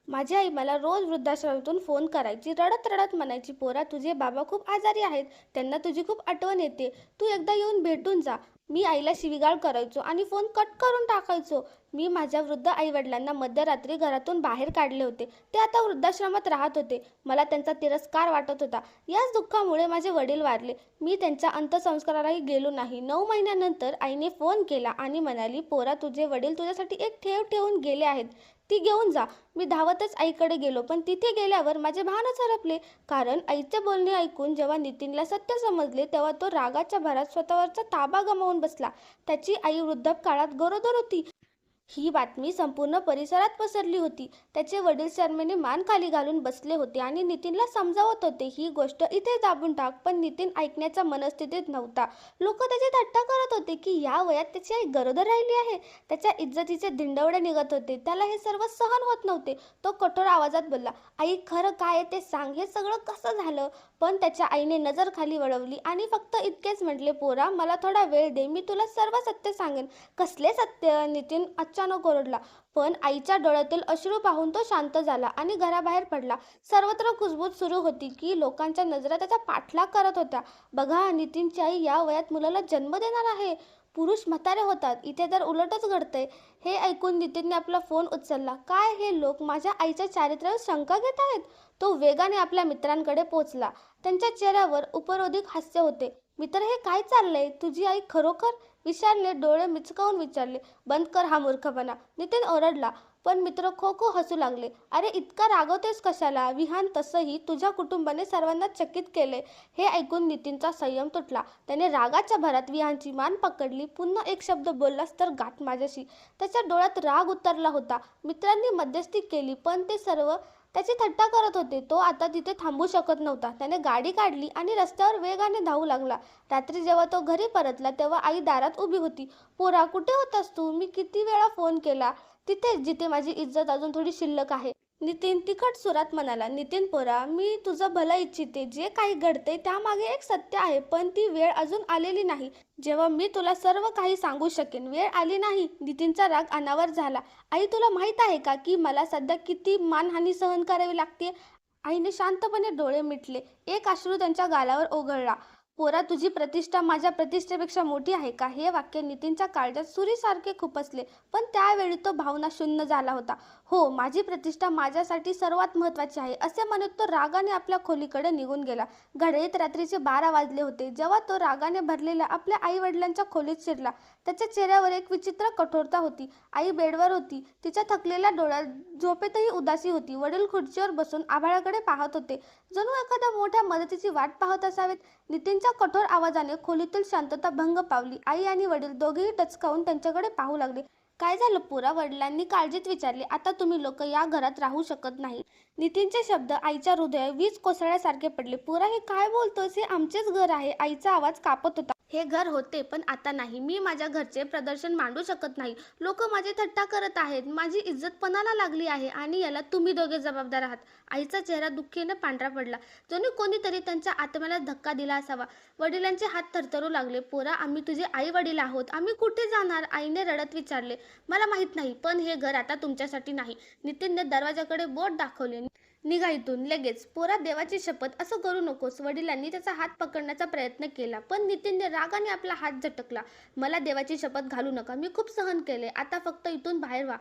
माझी आई मला रोज वृद्धाश्रमातून फोन करायची. रडत रडत म्हणायची, पोरा तुझे बाबा खूप आजारी आहेत. त्यांना तुझी खूप आठवण येते. तू एकदा येऊन भेटून जा. मी आईला शिवीगाळ करायचो आणि फोन कट करून टाकायचो. मी माझ्या वृद्ध आईवडिलांना मध्यरात्री घरातून बाहेर काढले होते. ते आता वृद्धाश्रमात राहत होते. मला त्यांचा तिरस्कार वाटत होता. याच दुःखामुळे माझे वडील वारले. मी त्यांच्या अंत्यसंस्कारालाही गेलो नाही. 9 महिन्यानंतर आईने फोन केला आणि म्हणाली, पोरा तुझे वडील तुझ्यासाठी एक ठेव ठेवून गेले आहेत. ती घेऊन जा. मी धावतच आईकडे गेलो, पण तिथे गेल्यावर माझे भानच हरपले. कारण आईचे बोलणे ऐकून जेव्हा नितीनला सत्य समजले, तेव्हा तो रागाच्या भरात स्वतःवरचा ताबा गमावून बसला. त्याची आई वृद्धापकाळात गरोदर होती. ही बातमी संपूर्ण परिसरात पसरली होती. त्याचे वडील शरमेने मान खाली घालून बसले होते आणि नितीनला समजावत होते, ही गोष्ट इथे दाबून टाक. पण नितीन ऐकण्याच्या मनस्थितीत नव्हता. लोक त्याची थट्टा करत होते की या वयात त्याची आई गरोदर राहिली आहे. त्याच्या इज्जतीचे धिंडवडे निघत होते. त्याला हे सर्व सहन होत नव्हते. तो कठोर आवाजात बोलला, आई खरं काय ते सांग. हे सगळं कसं झालं? पण त्याच्या आईने नजर खाली वळवली आणि फक्त इतकेच म्हटले, पोरा मला थोडा वेळ दे. मी तुला सर्व सत्य सांगेन. कसले सत्य? नितीन अचानक ओरडला. पण आईच्या डोळ्यातील अश्रू पाहून तो शांत झाला आणि घराबाहेर पडला. सर्वत्र कुजबूज सुरू होती की लोकांच्या नजरा त्याचा पाठलाग करत होत्या. बघा, नितीनची आई या वयात मुलाला जन्म देणार आहे. पुरुष म्हातारे होतात. इथे तर उलटच घडतंय. हे ऐकून नितीनने आपला फोन उचलला. काय हे लोक माझ्या आईच्या चारित्र्यावर शंका घेत आहेत? तो वेगाने आपल्या मित्रांकडे पोहोचला. त्यांच्या चेहऱ्यावर उपरोधिक हास्य होते. मित्र, हे काय चाललंय? तुझी आई खरोखर? विशालने डोळे मिचकावून विचारले. बंद कर हा मूर्खपणा, नितीन ओरडला. पण मित्र खो खो हसू लागले. अरे इतका रागवतेस कशाला? विहान तसंही तुझ्या कुटुंबाने सर्वांना चकित केले. हे ऐकून नितीनचा संयम तुटला. त्याने रागाच्या भरात विहानची मान पकडली. पुन्हा एक शब्द बोललास तर गाठ माझ्याशी. त्याच्या डोळ्यात राग उतरला होता. मित्रांनी मध्यस्थी केली, पण ते सर्व त्याची थट्टा करत होते. तो आता तिथे थांबू शकत नव्हता. त्याने गाडी काढली आणि रस्त्यावर वेगाने धावू लागला. रात्री जेव्हा तो घरी परतला, तेव्हा आई दारात उभी होती. पोरा कुठे होतास तू? मी किती वेळा फोन केला. तिथेच, जिथे माझी इज्जत अजून थोडी शिल्लक आहे. नितीन तिखट सुरात म्हणाला. नितीन पोरा, मी तुझं भलं इच्छिते. जे काही घडते त्यामागे एक सत्य आहे, पण ती वेळ अजून आलेली नाही जेव्हा मी तुला सर्व काही सांगू शकेन. वेळ आली नाही. नितीनचा राग अनावर झाला. आई तुला माहित आहे का की मला सध्या किती मानहानी सहन करावी लागते? आईने शांतपणे डोळे मिटले. एक अश्रू त्यांच्या गालावर ओघळला. पोरा तुझी प्रतिष्ठा माझ्या प्रतिष्ठेपेक्षा मोठी आहे का? हे वाक्य नितीनच्या काळजात सुरीसारखे खुपसले. पण त्यावेळी तो भावना शून्य झाला होता. हो, माझी प्रतिष्ठा माझ्यासाठी सर्वात महत्त्वाची आहे, असे म्हणत तो रागाने आपल्या खोलीकडे निघून गेला. घडीत रात्रीचे 12 वाजले होते जेव्हा तो रागाने भरलेल्या आपल्या आई वडिलांच्या खोलीत शिरला. त्याच्या चेहऱ्यावर एक विचित्र कठोरता होती. आई बेडवर होती. तिच्या थकलेल्या डोळ्यात झोपेतही उदासी होती. वडील खुर्चीवर बसून आभाळाकडे पाहत होते, जणू एखाद्या मोठ्या मदतीची वाट पाहत असावेत. नितीनच्या कठोर आवाजाने खोलीतील शांतता भंग पावली. आई आणि वडील दोघेही टचकावून त्यांच्याकडे पाहू लागले. काय झालं पोरा? वडिलांनी काळजीत विचारले. आता तुम्ही लोक या घरात राहू शकत नाही. नितीनचे शब्द आईच्या हृदयात वीज कोसळल्यासारखे पडले. पोरा हे काय बोलतोस? हे आमचेच घर आहे. आईचा आवाज कापत होता. हे घर होते, पण आता नाही. मी माझ्या घरचे प्रदर्शन मांडू शकत नाही. लोक माझी थट्टा करत आहेत. माझी इज्जत पणाला लागली आहे आणि याला तुम्ही दोघे जबाबदार आहात. आईचा चेहरा दुःखीने पांढरा पडला, जणू कोणीतरी त्यांच्या आत्म्याला धक्का दिला असावा. वडिलांचे हात थरथरू लागले. पोरा, आम्ही तुझे आई वडील आहोत. आम्ही कुठे जाणार? आईने रडत विचारले. मला माहित नाही, पण हे घर आता तुमच्यासाठी नाही. नितीनने दरवाजाकडे बोट दाखवले. निघा इथून लगेच. पोरा, देवाची शपथ, असं करू नकोस. वडिलांनी त्याचा हात पकडण्याचा प्रयत्न केला, पण नितीनने रागाने आपला हात झटकला. मला देवाची शपथ घालू नका. मी खूप सहन केले. आता फक्त इथून बाहेर व्हा.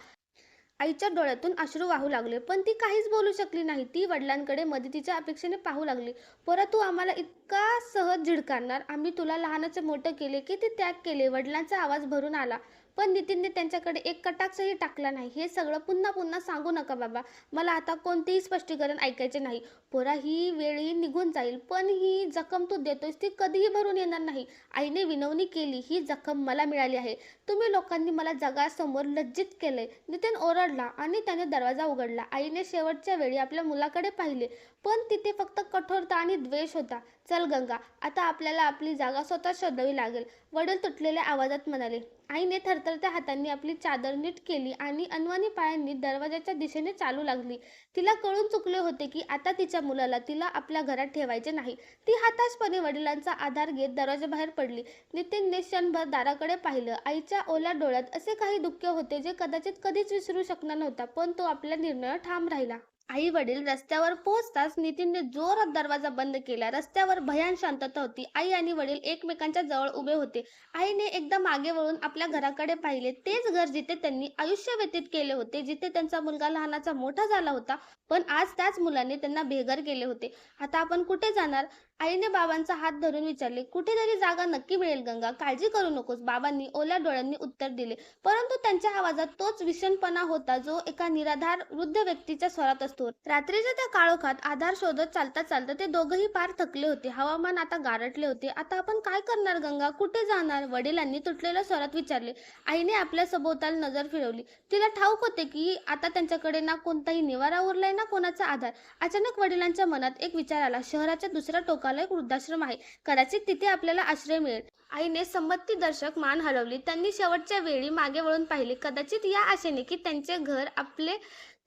आईच्या डोळ्यातून अश्रू वाहू लागले, पण ती काहीच बोलू शकली नाही. ती वडिलांकडे मदतीच्या अपेक्षेने पाहू लागली. पोरा, तू आम्हाला इतका सहज झिडकारणार? आम्ही तुला लहानाचे मोठं केले, किती त्याग केले. वडिलांचा आवाज भरून आला, पण नितीनने त्यांच्याकडे एक कटाक्षही टाकला नाही. हे सगळं पुन्हा पुन्हा सांगू नका बाबा. मला आता कोणतेही स्पष्टीकरण ऐकायचे नाही. पोरा, ही वेळही निघून जाईल, पण ही जखम तू देतोयस ती कधीही भरून येणार नाही. आईने विनवणी केली. ही जखम मला मिळाली आहे. तुम्ही लोकांनी मला जगासमोर लज्जित केले. नितीन ओरडला आणि त्याने दरवाजा उघडला. आईने शेवटच्या वेळी आपल्या मुलाकडे पाहिले, पण तिथे फक्त कठोरता आणि द्वेष होता. चल गंगा, आता आपल्याला आपली जागा स्वतः शोधावी लागेल, वडील तुटलेल्या आवाजात म्हणाले. आईने थरथरत्या हातांनी आपली चादर नीट केली आणि अनवाणी पायांनी दरवाजाच्या दिशेने चालू लागली. तिला कळून चुकले होते की आता तिच्या मुलाला तिला आपल्या घरात ठेवायचे नाही. ती हताशपणे वडिलांचा आधार घेत दरवाजाबाहेर पडली. नितीनने क्षणभर दाराकडे पाहिलं. आईच्या ओल्या डोळ्यात असे काही दुःख होते जे कदाचित कधीच विसरू शकणार नव्हता, पण तो आपल्या निर्णयावर ठाम राहिला. आई वडील रस्त्यावर पोहोचताच नितीनने जोरात दरवाजा बंद केला. रस्त्यावर भयान शांतता होती. आई आणि वडील एकमेकांच्या जवळ उभे होते. आईने एकदा मागे वळून आपल्या घराकडे पाहिले. तेच घर जिथे त्यांनी आयुष्य व्यतीत केले होते, जिथे त्यांचा मुलगा लहानाचा मोठा झाला होता, पण आज त्याच मुलाने त्यांना बेघर केले होते. आता आपण कुठे जाणार? आईने बाबांचा हात धरून विचारले. कुठेतरी जागा नक्की मिळेल गंगा, काळजी करू नकोस, बाबांनी ओल्या डोळ्यांनी उत्तर दिले. परंतु त्यांच्या आवाजात तोच विषणपणा होता जो एका निराधार वृद्ध व्यक्तीच्या स्वरात असतो. रात्रीच्या त्या काळोखात आधार शोधत चालता चालता ते दोघंही पार थकले होते. हवामान आता गारठले होते. आता आपण काय करणार गंगा, कुठे जाणार? वडिलांनी तुटलेल्या स्वरात विचारले. आईने आपल्या सभोवताल नजर फिरवली. तिला ठाऊक होते की आता त्यांच्याकडे ना कोणताही निवारा उरलाय ना कोणाचा आधार. अचानक वडिलांच्या मनात एक विचार आला. शहराच्या दुसऱ्या टोकाला एक वृद्धाश्रम आहे, कदाचित तिथे आपल्याला आश्रय मिळेल. आईने संमतीदर्शक मान हलवली. त्यांनी शेवटच्या वेळी मागे वळून पाहिले, कदाचित या आशेने की त्यांचे घर आपले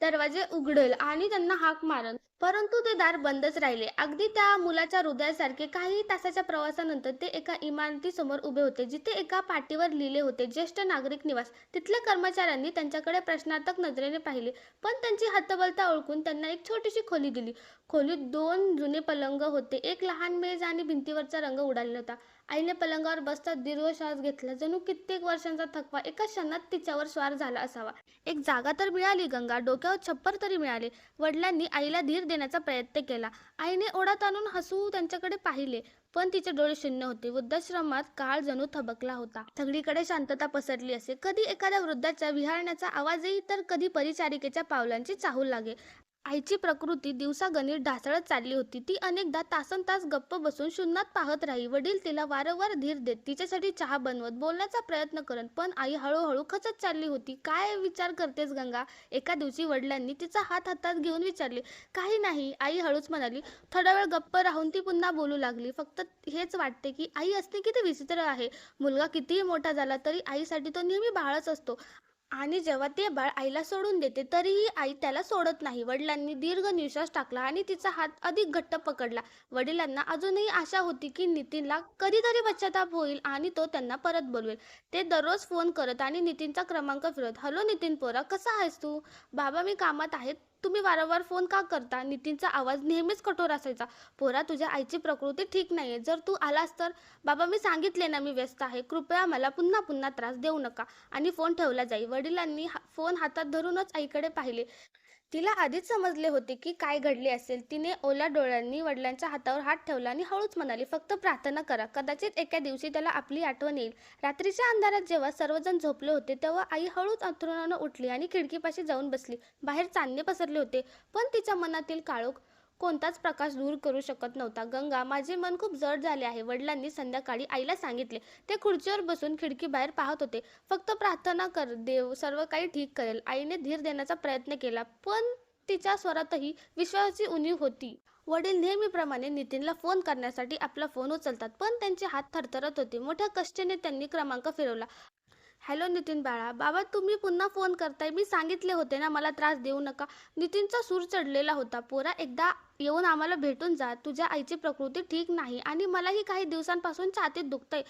दरवाजे उघडेल आणि त्यांना हाक मारन. परंतु ते दार बंदच राहिले. अगदी त्या मुलाच्या हृदयासारखे. काही तासाच्या प्रवासानंतर ते एका इमारतीसमोर उभे होते, जिथे एका पाटीवर लिहिले होते, ज्येष्ठ नागरिक निवास. तिथल्या कर्मचाऱ्यांनी त्यांच्याकडे प्रश्नार्थक नजरेने पाहिले, पण त्यांची हतबलता ओळखून त्यांना एक छोटीशी खोली दिली. खोलीत 2 जुने पलंग होते, एक लहान मेज आणि भिंतीवरचा रंग उडालेला होता. आईने पलंगावर बसता दीर्घ श्वास घेतला. जणू कित्येक वर्षांचा थकवा एका क्षणात तिच्यावर स्वार झाला असावा. एक जागा तर मिळाली गंगा, डोक्यावर छप्पर तरी मिळाले. वडिलांनी आईला धीर देण्याचा प्रयत्न केला. आईने ओढा आणून हसू त्यांच्याकडे पाहिले, पण तिचे डोळे शून्य होते. वृद्धाश्रमात काळ जणू थबकला होता. सगळीकडे शांतता पसरली असे. कधी एखाद्या वृद्धाच्या विहारण्याचा आवाज येई, तर कधी परिचारिकेच्या पावलांची चाहूल लागे. आईची प्रकृती दिवसागणिक ढासळत चालली होती. ती अनेकदा तासनतास गप्प बसून शून्यात पाहत राही. वडील तिला वारंवार धीर देत, तिच्यासाठी चहा बनवत, बोलण्याचा प्रयत्न करत, पण आई हळूहळू खचत चालली होती. काय विचार करतेस गंगा? एका दिवशी वडिलांनी तिचा हात हातात घेऊन विचारले. काही नाही, आई हळूच म्हणाली. थोडा वेळ गप्प राहून ती पुन्हा बोलू लागली. फक्त हेच वाटते की आई असणे किती विचित्र आहे. मुलगा कितीही मोठा झाला तरी आईसाठी तो नेहमी बाळच असतो, आणि जेव्हा ते बाळ आईला सोडून देते तरीही आई त्याला सोडत नाही. वडिलांनी दीर्घ निश्वास टाकला आणि तिचा हात अधिक घट्ट पकडला. वडिलांना अजूनही आशा होती की नितीनला कधीतरी पश्चाताप होईल आणि तो त्यांना परत बोलवेल. ते दररोज फोन करत आणि नितीनचा क्रमांक फिरवत. हॅलो नितीन पोरा, कसा आहेस तू? बाबा, मी कामात आहे, तुम्ही वारंवार फोन का करता? नितीनचा आवाज नेहमीच कठोर असायचा. पोरा, तुझ्या आईची प्रकृती ठीक नाहीये. जर तू आलास तर. बाबा, मी सांगितले ना, मी व्यस्त आहे. कृपया मला पुन्हा पुन्हा त्रास देऊ नका. आणि फोन ठेवला जाई. वडिलांनी फोन हातात धरूनच आईकडे पाहिले. तिला आधीच समजले होते की काय घडले असेल. तिने ओल्या डोळ्यांनी वडिलांच्या हातावर हात ठेवला आणि हळूच म्हणाली, फक्त प्रार्थना करा, कदाचित एका दिवशी त्याला आपली आठवण येईल. रात्रीच्या अंधारात जेव्हा सर्वजण झोपले होते तेव्हा आई हळूच अंथरुणानं उठली आणि खिडकीपाशी जाऊन बसली. बाहेर चांदणे पसरले होते, पण तिच्या मनातील काळोख कोणताच प्रकाश दूर करू शकत नव्हता. गंगा, माझे मन खूप जड झाले आहे, वडिलांनी संध्याकाळी आईला सांगितले. ते खुर्चीवर बसून खिडकीबाहेर पाहत होते. फक्त प्रार्थना कर, देव सर्व काही ठीक करेल. आईने धीर देण्याचा प्रयत्न केला, पण तिच्या स्वरातही विश्वासाची उणीव होती. वडील नेहमीप्रमाणे नितीनला फोन करण्यासाठी आपला फोन उचलतात, पण त्यांचे हात थरथरत होते. मोठ्या कष्टाने त्यांनी क्रमांक फिरवला. हॅलो नितीन बाळा. बाबा, तुम्ही पुन्हा फोन करताय? मी सांगितले होते ना, मला त्रास देऊ नका. नितीनचा सूर चढलेला होता. पोरा, एकदा येऊन आम्हाला भेटून जा. तुझ्या आईची प्रकृती ठीक नाही आणि मलाही काही दिवसांपासून छातीत दुखतंय.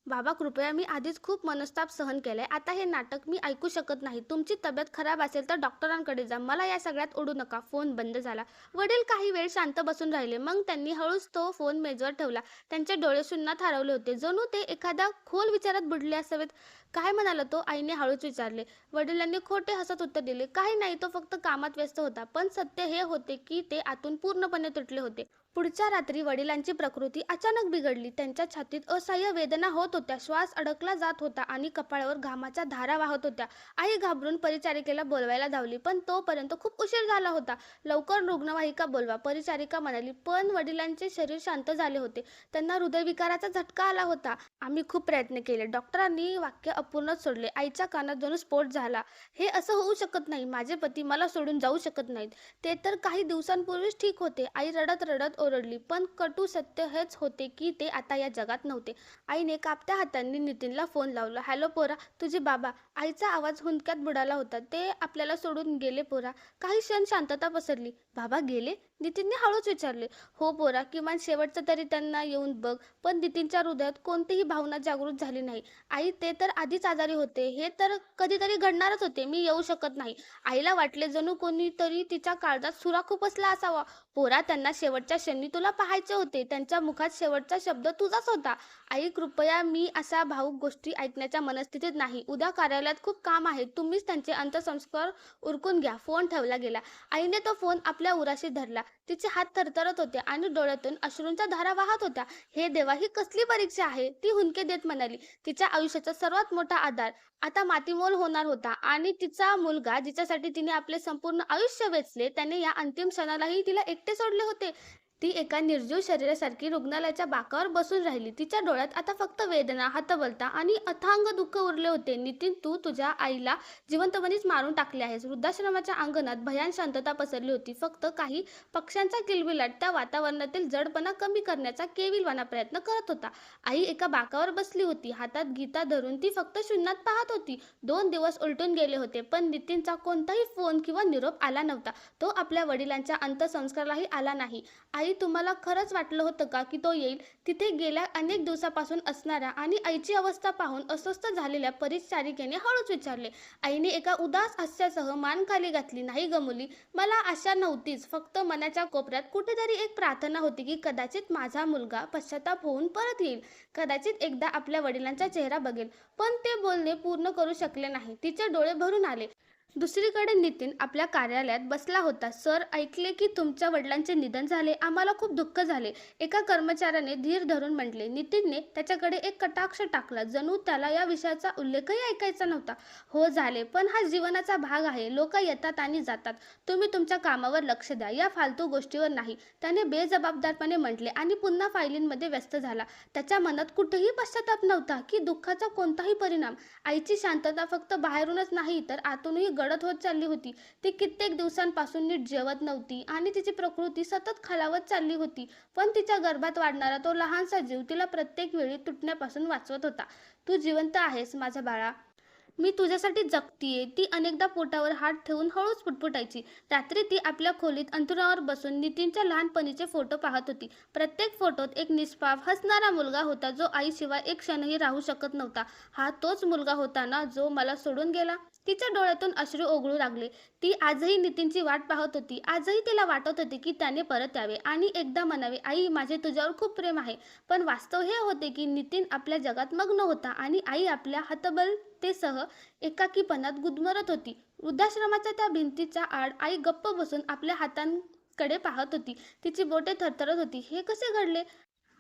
बाबा, कृपया, मी आधीच खूप मनस्ताप सहन केलाय. आता हे नाटक मी ऐकू शकत नाही. तुमची तब्येत खराब असेल तर डॉक्टरांकडे जा. मला या सगळ्यात ओढू नका. फोन बंद झाला. वडील काही वेळ शांत बसून राहिले. मग त्यांनी हळूच तो फोन मेजवर ठेवला. त्यांचे डोळे शून्यात हरवले होते, जणू ते एखाद्या खोल विचारात बुडले असावेत. काय म्हणाला तो? आईने हळूच विचारले. वडिलांनी खोटे हसत उत्तर दिले. काही नाही, तो फक्त कामात व्यस्त होता. पण सत्य हे होते की ते आतून पूर्णपणे तुटले होते. पुढच्या रात्री वडिलांची प्रकृती अचानक बिघडली. त्यांच्या छातीत असह्य वेदना होत होत्या, श्वास अडकला जात होता आणि कपाळावर घामाच्या धारा वाहत होत्या. आई घाबरून परिचारिकेला बोलवायला धावली, पण तोपर्यंत खूप उशीर झाला होता. लवकर रुग्णवाहिका बोलवा, परिचारिका म्हणाली. पण वडिलांचे शरीर शांत झाले होते. त्यांना हृदयविकाराचा झटका आला होता. आम्ही खूप प्रयत्न केले. डॉक्टरांनी वाक्य अपूर्णच सोडले. आईच्या कानात जणू स्फोट झाला. हे असं होऊ शकत नाही. माझे पती मला सोडून जाऊ शकत नाहीत. ते तर काही दिवसांपूर्वीच ठीक होते. आई रडत रडत ओरडली. पण कटू सत्य हेच होते की ते आता या जगात नव्हते. आईने कापत्या हातांनी नितीनला फोन लावला. हॅलो पोरा, तुझे बाबा. आईचा आवाज हुंदक्यात बुडाला होता. ते आपल्याला सोडून गेले पोरा. काही क्षण शांतता पसरली. बाबा गेले? नितीनने हळूच विचारले. हो पोरा, किमान शेवटचं तरी त्यांना येऊन बघ. पण नितीनच्या हृदयात कोणतीही भावना जागृत झाली नाही. आई, ते तर आधीच आजारी होते. हे तर कधीतरी घडणारच होते. मी येऊ शकत नाही. आईला वाटले जणू कोणीतरी तिच्या काळजात सुरा खुपसला असावा. पोरा, त्यांना शेवटच्या क्षणी तुला पाहायचे होते. त्यांच्या मुखात शेवटचा शब्द तुझाच होता. आई कृपया, मी अशा भावूक गोष्टी ऐकण्याच्या मनस्थितीत नाही. उद्या कार्यालयात खूप काम आहे. तुम्हीच त्यांचे अंत्यसंस्कार उरकून घ्या. फोन ठेवला गेला. आईने तो फोन आपल्या उराशी धरला. तिचे हात थरथरत होते आणि डोळ्यातून अश्रूंच्या धारा वाहत होत्या. हे देवा, ही कसली परीक्षा आहे? ती हुंदके देत म्हणाली. तिच्या आयुष्याचा सर्वात मोठा आधार आता मातीमोल होणार होता आणि तिचा मुलगा, जिच्यासाठी तिने आपले संपूर्ण आयुष्य वेचले, त्याने या अंतिम क्षणालाही तिला एकटे सोडले होते. ती एका निर्जीव शरीरासारखी रुग्णालयाच्या बाकावर बसून राहिली. तिच्या डोळ्यात आता फक्त वेदना, हतबलता आणि अथांग दुःख उरले होते. नितीन, तू तुझ्या आईला जिवंतपणीच मारून टाकले आहेस. वृद्धाश्रमाच्या अंगणात भयान शांतता पसरली होती. फक्त काही पक्ष्यांचा किलबिलाट त्या वातावरणातील जडपणा कमी करण्याचा केविलवाणा प्रयत्न करत होता. आई एका बाकावर बसली होती. हातात गीता धरून ती फक्त शून्यात पाहत होती. 2 दिवस उलटून गेले होते, पण नितीनचा कोणताही फोन किंवा निरोप आला नव्हता. तो आपल्या वडिलांच्या अंत्यसंस्कारालाही आला नाही. आई, तुम्हाला खरंच वाटलं होतं का की तो येईल? तिथे गेल्या अनेक दिवसापासून असणाऱ्या आणि आईची अवस्था पाहून अस्वस्थ झालेल्या परिचारिकेने हळूच विचारले. आईने एका उदास हास्यासह मान खाली घातली. नाही ग मुली, मला आशा नव्हतीच. फक्त मनाच्या कोपऱ्यात कुठेतरी एक प्रार्थना होती की कदाचित माझा मुलगा पश्चाताप होऊन परत येईल. कदाचित एकदा आपल्या वडिलांचा चेहरा बघेल. पण ते बोलणे पूर्ण करू शकले नाही. तिचे डोळे भरून आले. दुसरीकडे नितीन आपल्या कार्यालयात बसला होता. सर, ऐकले की तुमच्या वडिलांचे निधन झाले. आम्हाला खूप दुःख झाले, एका कर्मचाऱ्याने धीर धरून म्हटले. नितीनने त्याच्याकडे एक कटाक्ष टाकला, जणू त्याला या विषयाचा उल्लेखही ऐकायचा नव्हता. हो झाले, पण हा जीवनाचा भाग आहे. लोक येतात आणि जातात. तुम्ही तुमच्या कामावर लक्ष द्या, या फालतू गोष्टीवर नाही. त्याने बेजबाबदारपणे म्हटले आणि पुन्हा फायलींमध्ये व्यस्त झाला. त्याच्या मनात कुठेही पश्चाताप नव्हता की दुःखाचा कोणताही परिणाम. आईची शांतता फक्त बाहेरूनच नाही तर आतूनही गडद होत चालली होती. ती कित्येक दिवसांपासून नीट जेवत नव्हती आणि तिची प्रकृती सतत खालावत चालली होती. पण तिच्या गर्भात वाढणारा तो लहानसा जीव तिला प्रत्येक वेळी तुटण्यापासून वाचवत होता. तू जिवंत आहेस माझ्या बाळा. मी तुझ्यासाठी जगतीये. ती अनेकदा पोटावर हात ठेवून हळूच पुटपुटायची. रात्री ती आपल्या खोलीत अंथरुणावर बसून नितीनच्या लहानपणीचे फोटो पाहत होती. प्रत्येक फोटोत एक निष्पाप हसणारा मुलगा होता जो आईशिवाय एक क्षणही राहू शकत नव्हता. हा तोच मुलगा होता ना जो मला सोडून गेला? तिच्या डोळ्यातून अश्रू ओघळू लागले. ती आजही नितीनची वाट पाहत होती. आजही तिला वाटत होते की त्याने परत यावे आणि एकदा म्हणावे, आई, माझे तुझ्यावर खूप प्रेम आहे. पण वास्तव हे होते की नितीन आपल्या जगात मग्न होता आणि आई आपल्या हतबलतेसह एकाकीपणात गुदमरत होती. वृद्धाश्रमाच्या त्या भिंतीच्या आड आई गप्प बसून आपल्या हातांकडे पाहत होती. तिची बोटे थरथरत होती. हे कसे घडले?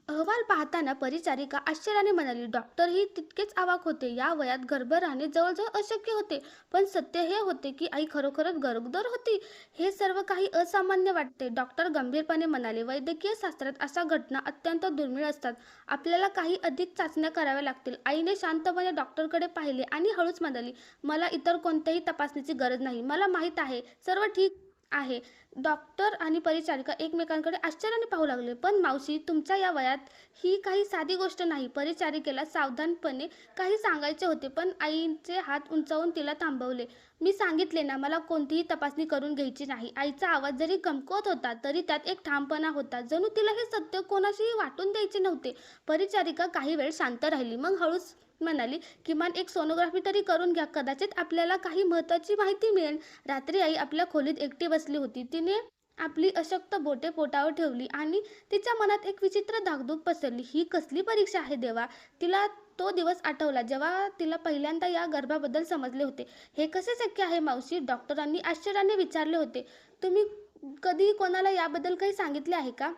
अहवाल पाहताना परिचारिका आश्चर्याने म्हणाली. डॉक्टरही तितकेच अवाक होते. या वयात गर्भ राहणे जवळजवळ अशक्य होते. पण सत्य हे होते की आई खरोखरच गरोदर होती. हे सर्व काही असामान्य वाटते. डॉक्टर गंभीरपणे म्हणाले. वैद्यकीय शास्त्रात अशा घटना अत्यंत दुर्मिळ असतात. आपल्याला काही अधिक चाचण्या कराव्या लागतील. आईने शांतपणे डॉक्टरकडे पाहिले आणि हळूच म्हणाली, मला इतर कोणत्याही तपासणीची गरज नाही. मला माहीत आहे सर्व ठीक आहे. डॉक्टर आणि परिचारिका एकमेकांकडे आश्चर्याने पाहू लागले. पण मावशी, तुमच्या या वयात ही काही साधी गोष्ट नाही. परिचारिकेला सावधानपणे काही सांगायचे होते, पण आईचे हात उंचावून तिला थांबवले. मी सांगितले ना, मला कोणतीही तपासणी करून घ्यायची नाही. आईचा आवाज जरी कमकुवत होता तरी त्यात एक ठामपणा होता. जणू तिला हे सत्य कोणाशीही वाटून द्यायचे नव्हते. परिचारिका काही वेळ शांत राहिली. मग हळूच म्हणाली, किमान एक सोनोग्राफी तरी करून घ्या. कदाचित आपल्याला काही महत्त्वाची माहिती मिळेल. रात्री आई आपल्या खोलीत एकटी बसली होती. तिने आपली अशक्त बोटे पोटावर ठेवली आणि तिच्या मनात एक विचित्र धाकधूक पसरली. ही कसली परीक्षा आहे देवा? तिला तो दिवस आठवला जेव्हा तिला पहिल्यांदा या गर्भाबद्दल समजले होते. हे कसे शक्य आहे मावशी? डॉक्टरांनी आश्चर्याने विचारले होते. तुम्ही कधी कोणाला याबद्दल काही सांगितले आहे का?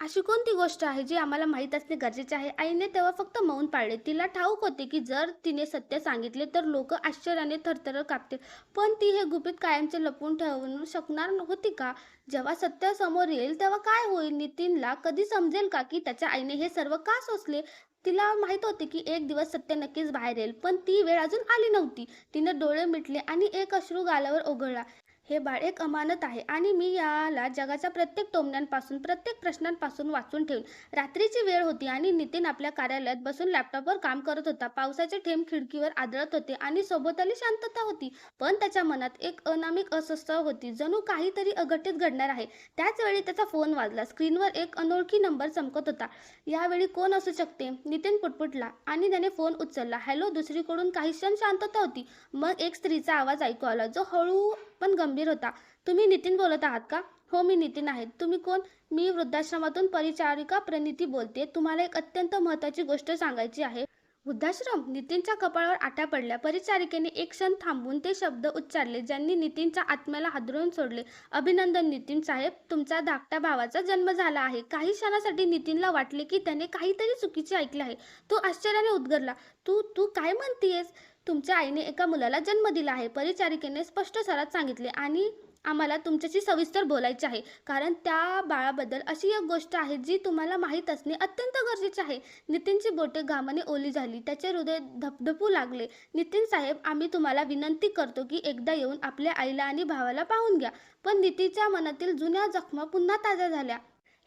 अशी कोणती गोष्ट आहे जी आम्हाला माहीत असणे गरजेचे आहे? आईने तेव्हा फक्त मौन पाळले. तिला ठाऊक होते की जर तिने सत्य सांगितले तर लोक आश्चर्याने थरथर कापतील. पण ती हे गुपित कायमचे लपवून ठेवू शकणार होती का? जेव्हा सत्य समोर येईल तेव्हा काय होईल? नितीनला कधी समजेल का की त्याच्या आईने हे सर्व का सोसले? तिला माहित होते की एक दिवस सत्य नक्कीच बाहेर येईल, पण ती वेळ अजून आली नव्हती. तिने डोळे मिटले आणि एक अश्रू गालावर ओघळला. हे बाळ एक अमानत आहे आणि मी याला जगाच्या प्रत्येक टोमण्यांपासून, प्रत्येक प्रश्नांपासून वाचून ठेवीन. रात्रीची वेळ होती आणि नितीन आपल्या कार्यालयात बसून लॅपटॉपवर काम करत होता. पावसाचे थेंब खिडकीवर आदळत होते आणि सोबतली शांतता होती. पण त्याच्या मनात एक अनामिक अस्वस्थता होती, जणू काहीतरी अघटित घडणार आहे. त्याच वेळी त्याचा फोन वाजला. स्क्रीनवर एक अनोळखी नंबर चमकत होता. यावेळी कोण असू शकते? नितीन पुटपुटला आणि त्याने फोन उचलला. हॅलो. दुसरीकडून काही क्षण शांतता होती. मग एक स्त्रीचा आवाज ऐकू आला, जो हळू पण गंभीर होता. तुम्ही नितीन बोलत आहात का? हो, मी नितीन आहे. तुम्ही कोण? मी वृद्धाश्रमातून परिचारिका प्रणिती बोलते. तुम्हाला एक अत्यंत महत्त्वाची गोष्ट सांगायची आहे. वृद्धाश्रम? नितीनच्या कपाळावर आठ्या पडल्या. परिचारिकेने एक क्षण थांबून ते शब्द उच्चारले ज्यांनी नितीनच्या आत्म्याला हादरवून सोडले. अभिनंदन नितीन साहेब, तुमच्या धाकट्या भावाचा जन्म झाला आहे. काही क्षणासाठी नितीनला वाटले की त्याने काहीतरी चुकीचे ऐकले आहे. तो आश्चर्याने उद्गारला, तू तू काय म्हणतीयस? तुमच्या आईने एका मुलाला जन्म दिला आहे, परिचारिकेने स्पष्ट स्वरात सांगितले. आणि आम्हाला तुमच्याशी सविस्तर बोलायचे आहे, कारण त्या बाळाबद्दल अशी एक गोष्ट आहे जी तुम्हाला माहीत असणे अत्यंत गरजेचे आहे. नितीनची बोटे घामाने ओली झाली. त्याचे हृदय धपधपू लागले. नितीन साहेब, आम्ही तुम्हाला विनंती करतो की एकदा येऊन आपल्या आईला आणि भावाला पाहून घ्या. पण नितीच्या मनातील जुन्या जखमा पुन्हा ताज्या झाल्या.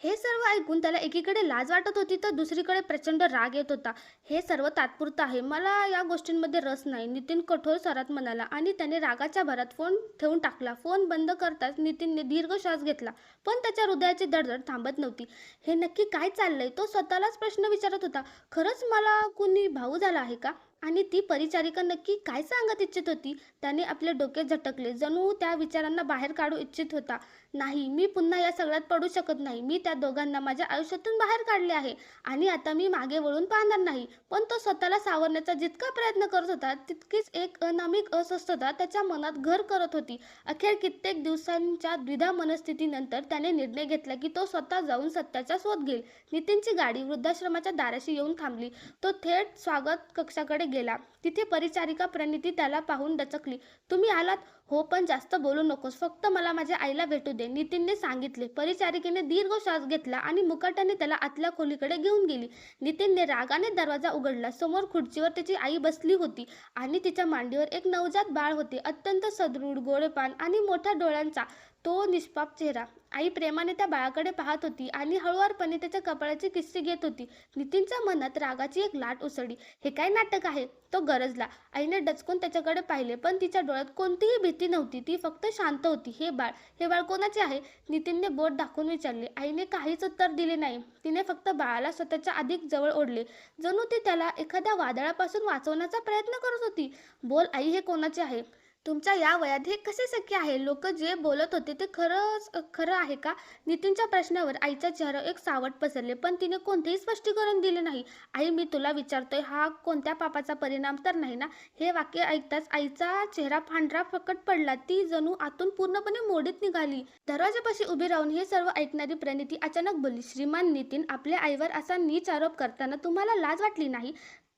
हे सर्व ऐकून त्याला एकीकडे लाज वाटत होती तर दुसरीकडे प्रचंड राग येत होता. हे सर्व तात्पुरतं आहे. मला या गोष्टींमध्ये रस नाही, नितीन कठोर स्वरात म्हणाला आणि त्याने रागाच्या भरात फोन ठेवून टाकला. फोन बंद करताच नितीनने दीर्घ श्वास घेतला, पण त्याच्या हृदयाची धडधड थांबत नव्हती. हे नक्की काय चाललंय? तो स्वतःलाच प्रश्न विचारत होता. खरंच मला कुणी भाऊ झाला आहे का? आणि ती परिचारिका नक्की काय सांगत इच्छित होती? त्याने आपले डोके झटकले, जणू त्या विचारांना बाहेर काढू इच्छित होता. नाही, मी पुन्हा या सगळ्यात पडू शकत नाही. मी त्या दोघांना माझ्या आयुष्यातून बाहेर काढले आहे आणि आता मी मागे वळून पाहणार नाही. पण तो स्वतःला सावरण्याचा जितका प्रयत्न करत होता, तितकीच एक अनामिक अस्वस्थता त्याच्या मनात घर करत होती. अखेर कित्येक दिवसांच्या द्विधा मनस्थितीनंतर त्याने निर्णय घेतला की तो स्वतः जाऊन सत्याचा शोध घेईल. नितीनची गाडी वृद्धाश्रमाच्या दाराशी येऊन थांबली. तो थेट स्वागत कक्षाकडे गेला. तिथे परिचारिका प्रणिती त्याला पाहून दचकली. तुम्ही आलात? हो, पण जास्त बोलू नकोस. फक्त मला माझ्या आईला भेटू दे, नितीनने सांगितले. परिचारिकेने दीर्घ श्वास घेतला आणि मुकाट्याने त्याला आतल्या खोलीकडे घेऊन गेली. नितीनने रागाने दरवाजा उघडला. समोर खुर्चीवर त्याची आई बसली होती आणि तिच्या मांडीवर एक नवजात बाळ होते. अत्यंत सदृढ, गोडेपान आणि मोठ्या डोळ्यांचा तो निष्पाप चेहरा. आई प्रेमाने त्या बाळाकडे पाहत होती आणि हळुवारपणे त्याच्या कपाळाची किस्सी घेत होती. नितीनच्या मनात रागाची एक लाट उसळली. हे काय नाटक आहे? तो गरजला. आईने डचकून त्याच्याकडे पाहिले, पण तिच्या डोळ्यात कोणतीही भीती नव्हती. ती फक्त शांत होती. हे बाळ कोणाचे आहे? नितीनने बोट दाखवून विचारले. आईने काहीच उत्तर दिले नाही. तिने फक्त बाळाला स्वतःच्या अधिक जवळ ओढले, जणू ती त्याला एखाद्या वादळापासून वाचवण्याचा प्रयत्न करत होती. बोल आई, हे कोणाचे आहे? तुमच्या या वयात हे कसे शक्य आहे? लोक जे बोलत होते ते खरं आहे का? नितीनच्या प्रश्नावर आईच्या चेहऱ्यावर एक सावट पसरले, पण तिने कोणतेही स्पष्टीकरण दिले नाही. आई, मी तुला विचारतोय, हा कोणत्या पापाचा परिणाम तर नाही ना? हे वाक्य ऐकताच आईचा चेहरा पांढरा फकट पडला. ती जणू आतून पूर्णपणे मोडीत निघाली. दरवाजापाशी उभी राहून हे सर्व ऐकणारी प्रणिती अचानक बोलली. श्रीमान नितीन, आपल्या आईवर असा नीच आरोप करताना तुम्हाला लाज वाटली नाही?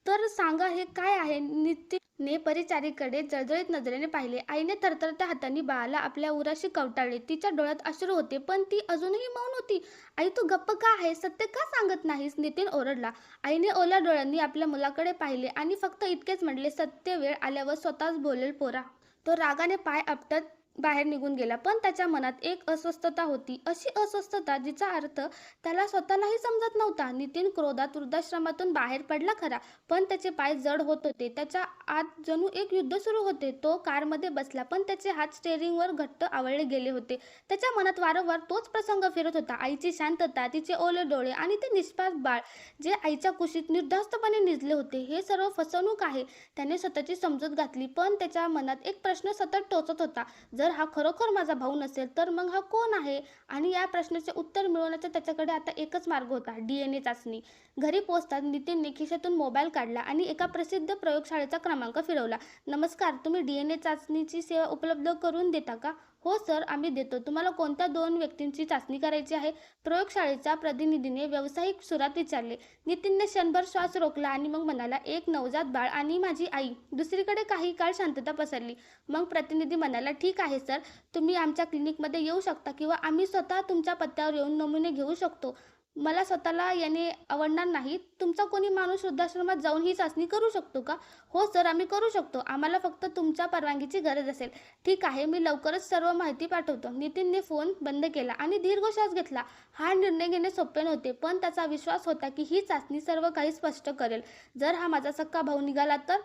तर सांगा, हे काय आहे? नितीनने परिचारिकेकडे जळजळीत नजरेने पाहिले. आईने थरथरत्या हातांनी बाळाला आपल्या उराशी कवटाळले. तिच्या डोळ्यात अश्रू होते, पण ती अजूनही मौन होती. आई, तू गप्प का आहे? सत्य का सांगत नाहीस? नितीन ओरडला. आईने ओल्या डोळ्यांनी आपल्या मुलाकडे पाहिले आणि फक्त इतकेच म्हटले, सत्य वेळ आल्यावर स्वतःच बोलेल पोरा. तो रागाने पाय आपटत बाहेर निघून गेला, पण त्याच्या मनात एक अस्वस्थता होती, अशी अस्वस्थता जिचा अर्थ त्याला स्वतःलाही समजत नव्हता. नितीन क्रोधात वृद्धाश्रमातून बाहेर पडला खरा, पण त्याचे पाय जड होत होते. त्याच्या आत जणू एक युद्ध सुरू होते. तो कारमध्ये बसला, पण त्याचे हात स्टेअरिंगवर घट्ट आवळले गेले होते. त्याच्या मनात वारंवार तोच प्रसंग फिरत होता. आईची शांतता, तिचे ओले डोळे आणि ते निष्पाप बाळ जे आईच्या कुशीत निर्धास्तपणे निजले होते. हे सर्व फसवणूक आहे, त्याने स्वतःची समजूत घातली. पण त्याच्या मनात एक प्रश्न सतत टोचत होता. जर हा खरोखर माझा भाऊ नसेल तर मग हा कोण आहे? आणि या प्रश्नाचे उत्तर मिळवण्याचा त्याच्याकडे आता एकच मार्ग होता, DNA चाचणी. घरी पोहोचताच नितीनने खिशातून मोबाईल काढला आणि एका प्रसिद्ध प्रयोगशाळेचा क्रमांक फिरवला. नमस्कार, तुम्ही DNA चाचणीची सेवा उपलब्ध करून देता का? हो सर, आम्ही देतो. तुम्हाला कोणत्या 2 व्यक्तींची चाचणी करायची आहे? प्रयोगशाळेच्या प्रतिनिधीने व्यावसायिक सुरात विचारले. नितीनने क्षणभर श्वास रोखला आणि मग म्हणाला, एक नवजात बाळ आणि माझी आई. दुसरीकडे काही काळ शांतता पसरली. मग प्रतिनिधी म्हणाला, ठीक आहे सर, तुम्ही आमच्या क्लिनिकमध्ये येऊ शकता किंवा आम्ही स्वतः तुमच्या पत्त्यावर येऊन नमुने घेऊ शकतो. मला स्वतःला याने आवडणार नाही. तुमचा कोणी माणूस वृद्धाश्रमात जाऊन ही चाचणी करू शकतो का? हो सर, आम्ही करू शकतो. आम्हाला फक्त तुमच्या परवानगीची गरज असेल. ठीक आहे, मी लवकरच सर्व माहिती पाठवतो. नितीनने फोन बंद केला आणि दीर्घ श्वास घेतला. हा निर्णय घेणे सोपे नव्हते, पण त्याचा विश्वास होता की ही चाचणी सर्व काही स्पष्ट करेल. जर हा माझा सख्खा भाऊ निघाला तर?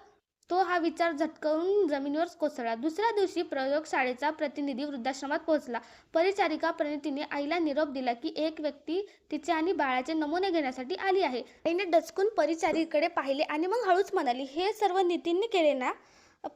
तो हा विचार झटकवून जमिनीवर कोसळला. दुसऱ्या दिवशी प्रयोगशाळेचा प्रतिनिधी वृद्धाश्रमात पोहोचला. परिचारिका प्रणितीने आईला निरोप दिला की एक व्यक्ती तिचे आणि बाळाचे नमुने घेण्यासाठी आली आहे. आईने डचकून परिचारिकेकडे पाहिले आणि मग हळूच म्हणाली, हे सर्व नितीनने केले ना?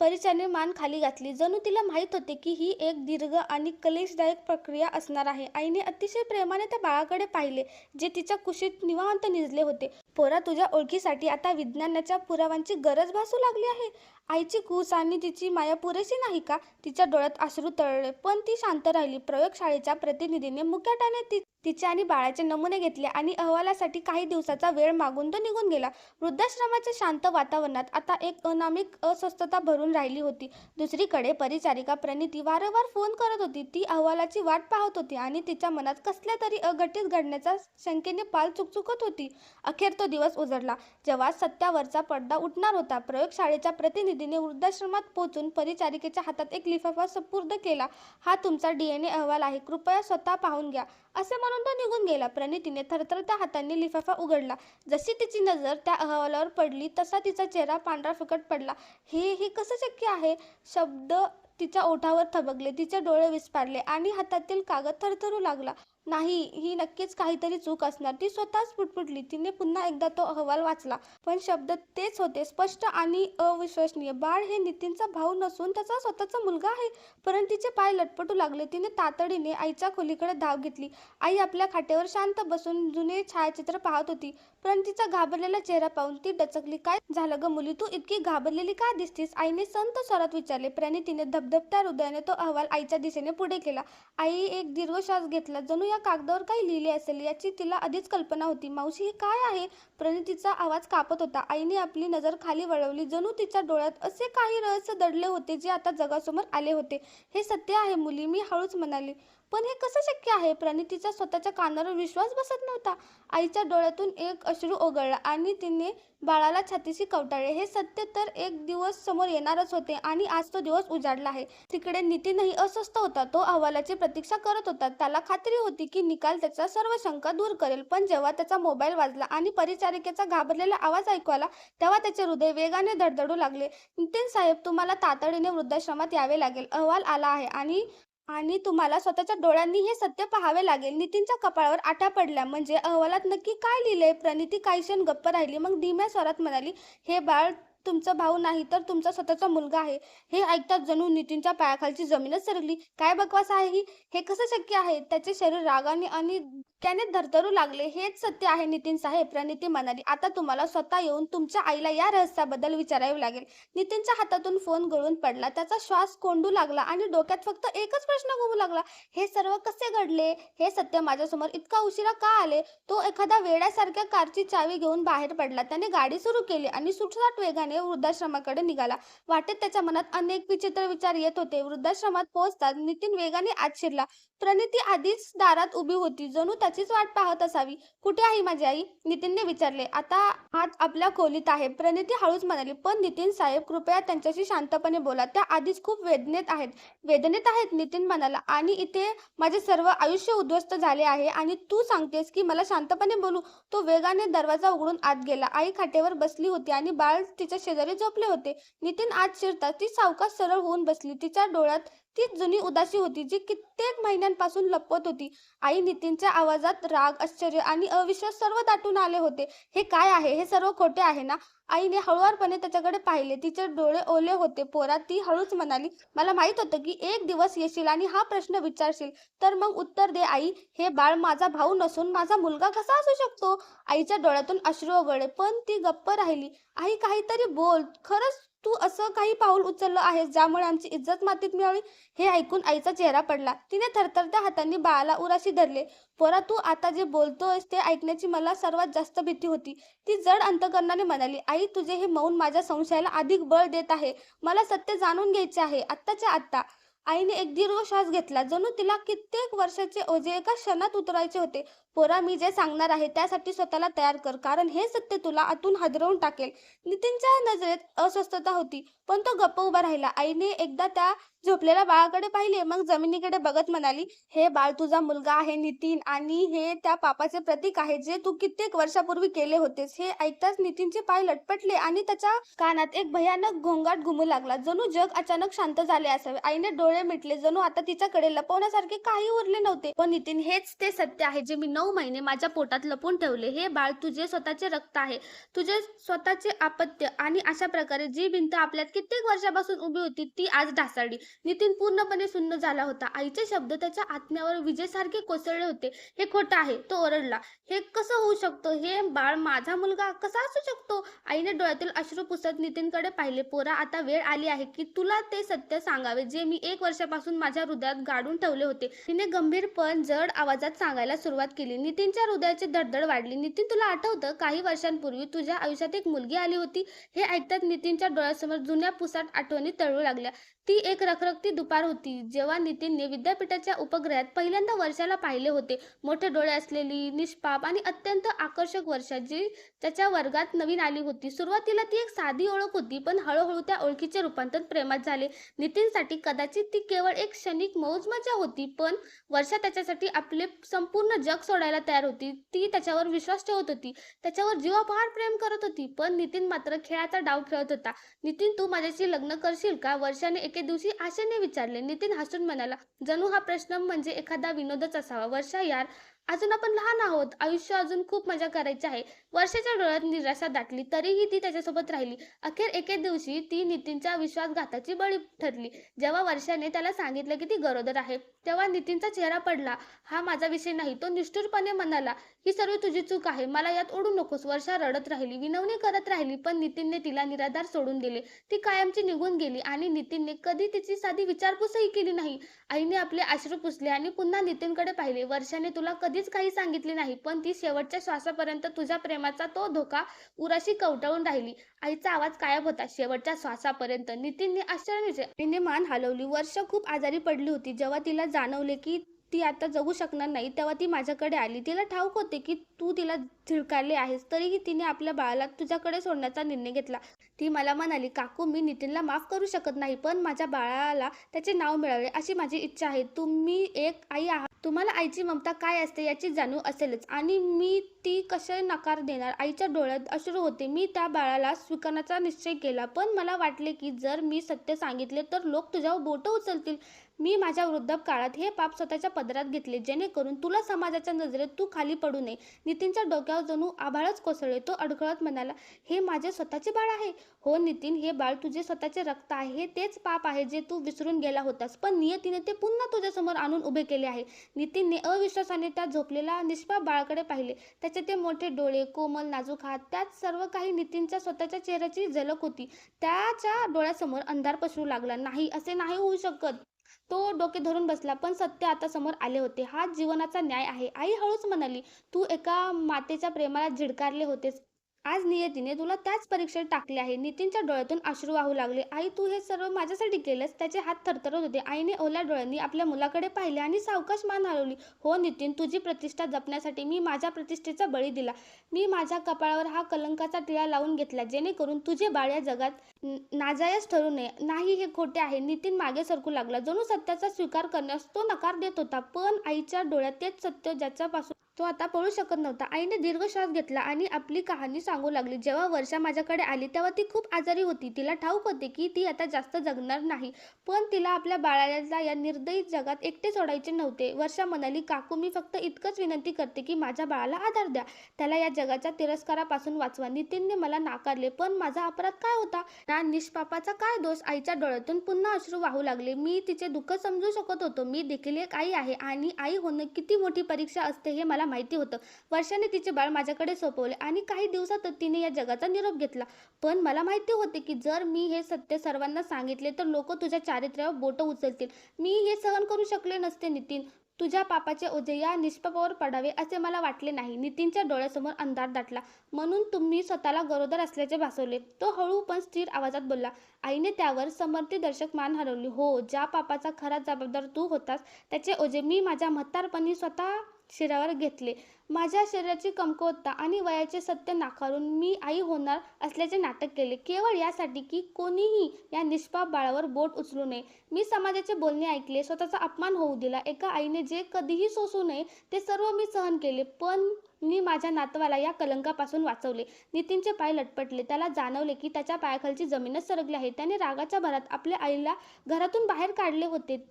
परिचारिकेने मान खाली घातली. जणू तिला माहीत होते की ही एक दीर्घ आणि क्लेशदायक प्रक्रिया असणार आहे. आईने अतिशय प्रेमाने त्या बाळाकडे पाहिले, जे तिच्या कुशीत निवांत निजले होते. पोरा, तुझ्या ओळखीसाठी आता विज्ञानाच्या पुराव्यांची गरज भासू लागली आहे. आईची कूस आणि तिची माया पुरेशी नाही का? तिच्या डोळ्यात अश्रू तरळले, पण ती शांत राहिली. प्रयोगशाळेच्या प्रतिनिधीने मुकाट्याने तिचे आणि बाळाचे नमुने घेतले आणि अहवालासाठी काही दिवसाचा वेळ मागून तो निघून गेला. वृद्धाश्रमाच्या शांत वातावरणात आता एक अनामिक अस्वस्थता भरून राहिली होती. दुसरीकडे परिचारिका प्रणिती वारंवार फोन करत होती. ती अहवालाची वाट पाहत होती आणि तिच्या मनात कसल्या तरी अघटित घडण्याच्या शंकेने पाल चुकचुकत होती. अखेर तो दिवस उजडला, जेव्हा सत्यावरचा पडदा उठणार होता. प्रयोगशाळेच्या प्रतिनिधीने वृद्धाश्रमात पोहोचून परिचारिकेच्या हातात एक लिफाफा सुपूर्द केला. हा तुमचा DNA अहवाल आहे, कृपया स्वतः पाहून घ्या, असे म्हणून तो निघून गेला. प्रणितीने थरथरत्या हातांनी लिफाफा उघडला. जशी तिची नजर त्या अहवालावर पडली तसा तिचा चेहरा पांढरा फिकट पडला. हे कसं शक्य आहे? शब्द तिच्या ओठावर थबकले. तिचे डोळे विस्फारले आणि हातातील कागद थरथरू लागला. नाही, ही नक्कीच काहीतरी चूक असणार, ती स्वतःच पुटपुटली. तिने पुन्हा एकदा तो अहवाल वाचला, पण शब्द तेच होते, स्पष्ट आणि अविश्वसनीय. बाळ हे नितीनचा भाऊ नसून त्याचा स्वतःचा मुलगा आहे. परंतु तिचे पाय लटपटू लागले. तिने तातडीने आईच्या खोलीकडे धाव घेतली. आई आपल्या खाटेवर शांत बसून जुने छायाचित्र पाहत होती. पण तिचा घाबरलेला चेहरा पाहून ती डचकली. काय झालं ग मुली, तू इतकी घाबरलेली का दिसतीस? आईने संत स्वरात विचारले. प्रणितीने धबधबत्या हृदयाने तो अहवाल आईच्या दिशेने पुढे केला. आई एक दीर्घ श्वास घेतला. जणू या कागदावर काही लिहिले असेल याची तिला आधीच कल्पना होती. मावशी, हे काय आहे? प्रणितीचा आवाज कापत होता. आईने आपली नजर खाली वळवली. जणू तिच्या डोळ्यात असे काही रहस्य दडले होते जे आता जगासमोर आले होते. हे सत्य आहे मुली, मी हळूच म्हणाली. पण हे कसं शक्य आहे? प्रणितीचा स्वतःच्या कानावर विश्वास बसत नव्हता. आईच्या डोळ्यातून एक अश्रू ओघळला आणि तिने बाळाला छातीशी कवटाळले. हे सत्य तर एक दिवस समोर येणारच होते आणि आज तो दिवस उजाडला आहे. तिकडे नितीनही अस्वस्थ होता. तो अहवालाची प्रतीक्षा करत होता. त्याला खात्री होती की निकाल त्याचा सर्व शंका दूर करेल. पण जेव्हा त्याचा मोबाईल वाजला आणि परिचारिकेचा घाबरलेला आवाज ऐकू आला, तेव्हा त्याचे हृदय वेगाने धडधडू लागले. नितीन साहेब, तुम्हाला तातडीने वृद्धाश्रमात यावे लागेल. अहवाल आला आहे आणि आणि तुम्हाला स्वतःच्या डोळ्यांनी हे सत्य पाहावे लागेल. नितीनच्या कपाळावर आठ्या पडल्या. म्हणजे अहवालात नक्की काय लिहिलंय? प्रणिती काही क्षण गप्प राहिली, मग धीम्या स्वरात म्हणाली, हे बाळ तुमचा भाऊ नाही तर तुमचा स्वतःचा मुलगा आहे. हे ऐकताच जणू नितीनच्या पायाखालची जमीनच सरकली. काय बकवास आहे ही? हे कसं शक्य आहे? त्याचे शरीर रागाने आणि धक्क्याने थरथरू लागले. हेच सत्य आहे नितीन साहेब, प्रणिती म्हणाली. आता तुम्हाला स्वतः येऊन तुमच्या आईला या रहस्याबद्दल विचारावे लागेल. नितीनच्या हातातून फोन गळून पडला. त्याचा श्वास कोंडू लागला आणि डोक्यात फक्त एकच प्रश्न घुमू लागला, हे सर्व कसे घडले? हे सत्य माझ्यासमोर इतका उशिरा का आले? तो एखाद्या वेड्यासारख्या कारची चावी घेऊन बाहेर पडला. त्याने गाडी सुरू केली आणि सुटसाट वेगाने वृद्धाश्रमाकडे निघाला. वाटेत त्याच्या मनात अनेक विचित्र विचार येत होते. वृद्धाश्रमात पोहोचताच नितीन वेगाने आत शिरला. प्रणिती आधीच दारात उभी होती, जणू त्याचीच वाट पाहत असावी. कुठे आहे माझी आई? नितीनने विचारले. आता आत आपल्या खोलीत आहे, प्रणिती हळूच म्हणाली. पण नितीन साहेब, कृपया त्यांच्याशी शांतपणे बोला. त्या आधीच खूप वेदनेत आहेत. वेदनेत आहेत? नितीन म्हणाला. आणि इथे माझे सर्व आयुष्य उद्ध्वस्त झाले आहे आणि तू सांगतेस की मला शांतपणे बोलू? तो वेगाने दरवाजा उघडून आत गेला. आई खाटेवर बसली होती आणि बाळ तिच्या शेजारी झोपले होते. नितीन आत शिरताच ती सावकाश सरळ होऊन बसली. तिच्या डोळ्यात ती जुनी उदासी होती जी कित्येक महिन्यांपासून लपवत होती. आई, नितीनच्या आवाजात राग, आश्चर्य आणि अविश्वास सर्व दाटून आले होते. हे काय आहे? हे सर्व खोटे आहे ना? आईने हळुवारपणे त्याच्याकडे पाहिले. तिचे डोळे ओले होते. पोरा, ती हळूच म्हणाली, मला माहित होतं की एक दिवस येशील आणि हा प्रश्न विचारशील. तर मग उत्तर दे आई, हे बाळ माझा भाऊ नसून माझा मुलगा कसा असू शकतो? आईच्या डोळ्यातून अश्रू ओघळले, पण ती गप्प राहिली. आई, काहीतरी बोल. खरंच तू असं काही पाऊल उचललं आहेस ज्यामुळे आमची इज्जत मातीत मिळावी? हे ऐकून आईचा चेहरा पडला. तिने थरथरत्या हातांनी बाळाला उराशी धरले. पोरा, तू आता जे बोलतोयस ते ऐकण्याची मला सर्वात जास्त भीती होती. ती जड अंतकरणाने म्हणाली. आई, तुझे हे मौन माझ्या संशयाला अधिक बळ देत आहे. मला सत्य जाणून घ्यायचे आहे, आत्ताच्या आत्ता. आईने एक दीर्घ श्वास घेतला, जणू तिला कित्येक वर्षाचे ओझे एका क्षणात उतरायचे होते. "पोरा, मी जे सांगणार आहे त्यासाठी स्वतःला तयार कर, कारण हे सत्य तुला आतून हादरवून टाकेल." नितीनच्या नजरेत अस्वस्थता होती, पण तो गप्प उभा राहिला. आईने एकदा त्या झोपलेल्या बाळाकडे पाहिले, मग जमिनीकडे बघत म्हणाली, "हे बाळ तुझा मुलगा आहे नितीन, आणि हे त्या पापाचे प्रतीक आहे जे तू कित्येक वर्षापूर्वी केले होतेस." हे ऐकताच नितीनचे पाय लटपटले आणि त्याच्या कानात एक भयानक घोंगाट घुमू लागला, जणू जग अचानक शांत झाले असावे. आईने डोळे मिटले, जणू आता तिच्याकडे लपवण्यासारखे काही उरले नव्हते. "पण नितीन, हेच ते सत्य आहे जे मी 9 महिने माझ्या पोटात लपवून ठेवले. हे बाळ तुझे स्वतःचे रक्त आहे, तुझे स्वतःचे अपत्य." आणि अशा प्रकारे जी भिंत आपल्यात कित्येक वर्षापासून उभी होती ती आज ढासळली. नितीन पूर्णपणे सुन्न झाला होता. आईचे शब्द त्याच्या आत्म्यावर विजेसारखे कोसळले होते. "हे खोटं आहे," तो ओरडला. "हे कसं होऊ शकतं? हे बाळ माझा मुलगा कसा असू शकतो?" आईने डोळ्यातील अश्रू पुसत नितीनकडे पाहिले. "पोरा, आता वेळ आली आहे की तुला ते सत्य सांगावे जे मी 1 वर्षापासून माझ्या हृदयात गाडून ठेवले होते." तिने गंभीर पण जड आवाजात सांगायला सुरुवात केली. नितीनच्या हृदयाची धडधड वाढली. "नितीन, तुला आठवतं काही वर्षांपूर्वी तुझ्या आयुष्यात एक मुलगी आली होती?" हे ऐकताच नितीनच्या डोळ्यासमोर जुन्या पुसट आठवणी तरळू लागल्या. ती एक रखरखती दुपार होती जेव्हा नितीनने विद्यापीठाच्या उपग्रहात पहिल्यांदा वर्षाला पाहिले होते. मोठे डोळे असलेली, निष्पाप आणि अत्यंत आकर्षक वर्षा, जी त्याच्या वर्गात नवीन आली होती. सुरुवातीला ती एक साधी ओळख होती, पण हळूहळू त्या ओळखीचे रूपांतर प्रेमात झाले. नितीनसाठी कदाचित ती केवळ एक क्षणिक मौजमजा होती, पण वर्षा त्याच्यासाठी आपले संपूर्ण जग सोडायला तयार होती. ती त्याच्यावर विश्वास ठेवत होती, त्याच्यावर जीवापाड प्रेम करत होती. पण नितीन मात्र खेळाचा डाव खेळत होता. "नितीन, तू माझ्याशी लग्न करशील का?" वर्षाने एके दिवशी आशेने विचारले. नितीन हसून म्हणाला, जणू हा प्रश्न म्हणजे एखादा विनोदच असावा. "वर्षा यार, अजून आपण लहान आहोत. आयुष्य अजून खूप मजा करायची आहे." वर्षाच्या डोळ्यात निराशा दाटली, तरीही ती त्याच्यासोबत राहिली. अखेर एके दिवशी ती नितीनच्या विश्वासघाताची बळी ठरली. जेव्हा वर्षाने त्याला सांगितलं की ती गरोदर आहे, तेव्हा नितीनचा चेहरा पडला. "हा माझा विषय नाही," तो निष्ठुरपणे म्हणाला. "ही सर्व तुझी चूक आहे. मला यात ओढू नकोस." वर्षा रडत राहिली, विनवणी करत राहिली, पण नितीनने तिला निराधार सोडून दिले. ती कायमची निघून गेली आणि नितीनने कधी तिची साधी विचारपूसही केली नाही. आईने आपले अश्रू पुसले आणि पुन्हा नितीनकडे पाहिले. "वर्षाने तुला कधीच काही सांगितले नाही, पण ती शेवटच्या श्वासापर्यंत तुझ्या प्रेमाचा तो धोका उराशी कवटाळून राहिली." आईचा आवाज गायब होता. "शेवटच्या श्वासापर्यंत?" नितीनने आश्चर्याने आईने मान हलवली. वर्षा खूप आजारी पडली होती. जेव्हा तिला जाणवले की ती आता जगू शकणार नाही, तेव्हा ती माझ्याकडे आली. तिला ठाऊक होते की तू तिला झिडकारले आहेस, तरीही तिने आपल्या बाळाला तुझ्याकडे सोडण्याचा निर्णय घेतला. ती मला म्हणाली, "काकू, मी नितीनला माफ करू शकत नाही, पण माझ्या बाळाला त्याचे नाव मिळावे अशी माझी इच्छा आहे. तुम्ही एक आई आहात. तुम्हाला आईची ममता काय असते याची जाणीव असेलच, आणि मी ती कसे नकार देणार?" आईच्या डोळ्यात अश्रू होते. "मी त्या बाळाला स्वीकारण्याचा निश्चय केला, पण मला वाटले की जर मी सत्य सांगितले तर लोक तुझ्यावर बोटं उचलतील. मी माझ्या वृद्धापकाळात हे पाप स्वतःच्या पदरात घेतले, जेणेकरून तुला समाजाच्या नजरेत तू खाली पडू नये." नितीनच्या डोक्यावर जणू आभाळच कोसळले. तो अडखळत म्हणाला, "हे माझे स्वतःचे बाळ आहे?" "हो नितीन, हे बाळ तुझे स्वतःचे रक्त आहे. हे तेच पाप आहे जे तू विसरून गेला होतास, पण नियतीने ते पुन्हा तुझ्यासमोर आणून उभे केले आहे." नितीनने अविश्वासाने त्या झोपलेल्या निष्पाप बाळाकडे पाहिले. त्याचे ते मोठे डोळे, कोमल नाजूक हात, त्यात सर्व काही नितीनच्या स्वतःच्या चेहऱ्याची झलक होती. त्याच्या डोळ्यासमोर अंधार पसरू लागला. "नाही, असे नाही होऊ शकत." तो डोके धरून बसला, पण सत्य आता समोर आले होते. "हाच जीवनाचा न्याय आहे." आई हळूच म्हणाली, "तू एका मातेच्या प्रेमाला झिडकारले होतेस. आज नियतीने तुला त्याच परीक्षेत टाकले आहे." नितीनच्या डोळ्यातून अश्रू वाहू लागले. "आई, तू हे सर्व माझ्यासाठी केलंस?" त्याचे हात थरथरत होते. आईने ओल्या डोळ्यांनी आपल्या मुलाकडे पाहिले आणि सावकाश मान हलवली. "हो नितीन, तुझी प्रतिष्ठा जपण्यासाठी मी माझ्या प्रतिष्ठेचा बळी दिला. मी माझ्या कपाळावर हा कलंकाचा टिळा लावून घेतला, जेणेकरून तुझे बाळ या जगात नाजायज ठरू नये." "नाही, हे खोटे आहे." नितीन मागे सरकू लागला, जणू सत्याचा स्वीकार करण्यास तो नकार देत होता, पण आईच्या डोळ्यात तेच सत्य ज्याच्यापासून तो आता पळू शकत नव्हता. आईने दीर्घ श्वास घेतला आणि आपली कहाणी सांगू लागली. "जेव्हा वर्षा माझ्याकडे आली तेव्हा ती खूप आजारी होती. तिला ठाऊक होते की ती आता जास्त जगणार नाही, पण तिला आपल्या बाळाला या निर्दयी जगात एकटे सोडायचे नव्हते." वर्षा म्हणाली, "काकू, मी फक्त इतकंच विनंती करते की माझ्या बाळाला आधार द्या. त्याला या जगाच्या तिरस्कारापासून वाचवा." नितीनने मला नाकारले, पण माझा अपराध काय होता? त्या निष्पापाचा काय दोष? आईच्या डोळ्यातून पुन्हा अश्रू वाहू लागले. मी तिचे दुःख समजू शकत होतो. मी देखील एक आई आहे, आणि आई होणं किती मोठी परीक्षा असते हे मला माहिती होतं. वर्षाने तिचे बाळ माझ्याकडे सोपवले आणि काही दिवसातच तिने या जगाचा निरोप घेतला. पण मला माहिती होते की जर मी हे सत्य सर्वांना सांगितले तर लोक तुझ्या चारित्र्यावर बोटं उचलतील. मी हे सहन करू शकले नसते नितीन. तुझ्या पापाचे ओझे या निष्पापावर पडावे असे मला वाटले नाही. नितीनच्या डोळ्यासमोर अंधार दाटला. म्हणून तुम्ही स्वतःला गरोदर असल्याचे भासवले. तो हळू पण स्थिर आवाजात बोलला. आईने त्यावर समर्थीदर्शक मान हलवली. हो, ज्या पापाचा खरा जबाबदार तू होतास त्याचे ओझे मी माझ्या म्हातारपणी स्वतः शिरावर घेतले. माझ्या शरीराची कमकुवतता आणि वयाचे सत्य नाकारून मी आई होणार असल्याचे नाटक केले, केवळ यासाठी की कोणीही या निष्पाप बाळावर बोट उचलू नये. मी समाजाचे बोलणे ऐकले, स्वतःचा अपमान होऊ दिला. एका आईने जे कधीही सोसू नये ते सर्व मी सहन केले, पण मी माझ्या नातवाला या कलंकापासून वाचवले. नितीनचे पाय लटपटले. त्याला जाणवले की त्याच्या पायाखालची जमीनच सरकली आहे. त्याने रागाच्या भरात आपल्या आईला घरातून बाहेर काढले होते,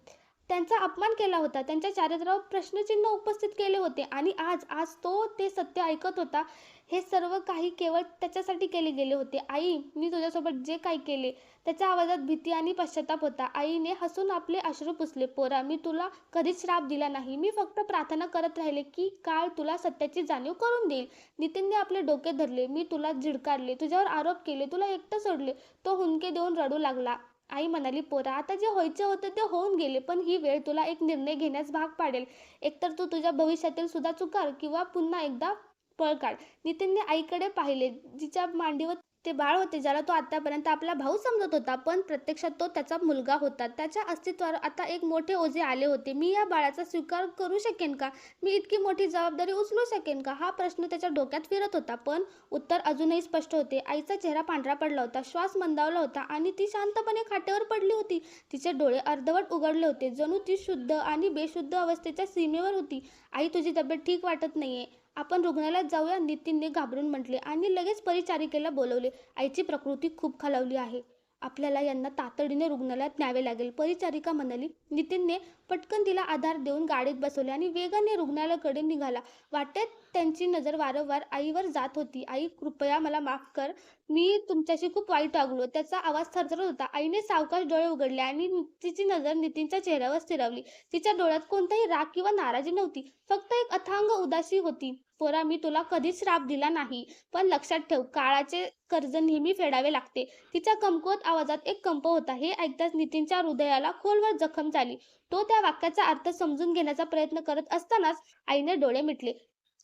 त्यांचा अपमान केला होता, त्यांच्या चारित्र्यावर प्रश्नचिन्ह उपस्थित केले होते आणि आज आज तो ते सत्य ऐकत होता. हे सर्व काही केवळ त्याच्यासाठी केले गेले होते. आई, मी तुझ्यासोबत जे काही केले. त्याच्या आवाजात भीती आणि पश्चाताप होता. आईने हसून आपले अश्रू पुसले. पोरा, मी तुला कधीच श्राप दिला नाही. मी फक्त प्रार्थना करत राहिले की काळ तुला सत्याची जाणीव करून देईल. नितीनने आपले डोके धरले. मी तुला झिडकारले, तुझ्यावर आरोप केले, तुला एकटं सोडले. तो हुंदके देऊन रडू लागला. आई म्हणाली, पोरा, आता जे व्हायचे होते ते होऊन गेले, पण ही वेळ तुला एक निर्णय घेण्यास भाग पाडेल. एकतर तू तुझ्या भविष्यातील सुद्धा चुकार किंवा पुन्हा एकदा पळ काढ. नितीनने आईकडे पाहिले, जिच्या मांडीवर ते बाळ होते, ज्याला तो आतापर्यंत आपला भाऊ समजत होता, पण प्रत्यक्षात तो त्याचा मुलगा होता. त्याच्या अस्तित्वावर आता एक मोठे ओझे आले होते. मी या बाळाचा स्वीकार करू शकेन का? मी इतकी मोठी जबाबदारी उचलू शकेन का? हा प्रश्न त्याच्या डोक्यात फिरत होता, पण उत्तर अजूनही स्पष्ट होते. आईचा चेहरा पांढरा पडला होता, श्वास मंदावला होता आणि ती शांतपणे खाटेवर पडली होती. तिचे डोळे अर्धवट उघडले होते, जणू ती शुद्ध आणि बेशुद्ध अवस्थेच्या सीमेवर होती. आई, तुझी तब्येत ठीक वाटत नाहीये, आपण रुग्णालयात जाऊया, नितीनने घाबरून म्हटले आणि लगेच परिचारिकेला बोलवले. आईची प्रकृती खूप खालावली आहे, आपल्याला यांना तातडीने रुग्णालयात न्यावे लागेल, परिचारिका म्हणाली. नितीनने पटकन तिला आधार देऊन गाडीत बसवले आणि वेगाने रुग्णालयाकडे निघाला. वाटेत त्यांची नजर वारंवार आईवर जात होती. आई, कृपया मला माफ कर, मी तुमच्याशी खूप वाईट वागलो. त्याचा आवाज थरथरत होता. आईने सावकाश डोळे उघडले आणि तिची नजर नितीनच्या चेहऱ्यावर स्थिरावली. तिच्या डोळ्यात कोणताही राग किंवा नाराजी नव्हती, फक्त एक अथांग उदासी होती. पोरा, मी तुला कधीच श्राप दिला नाही, पण लक्षात ठेव, काळाचे कर्ज नेहमी फेडावे लागते. तिच्या कमकुवत आवाजात एक कंप होता. हे ऐकताच नितीनच्या हृदयाला खोलवर जखम झाली. तो त्या वाक्याचा अर्थ समजून घेण्याचा प्रयत्न करत असतानाच आईने डोळे मिटले.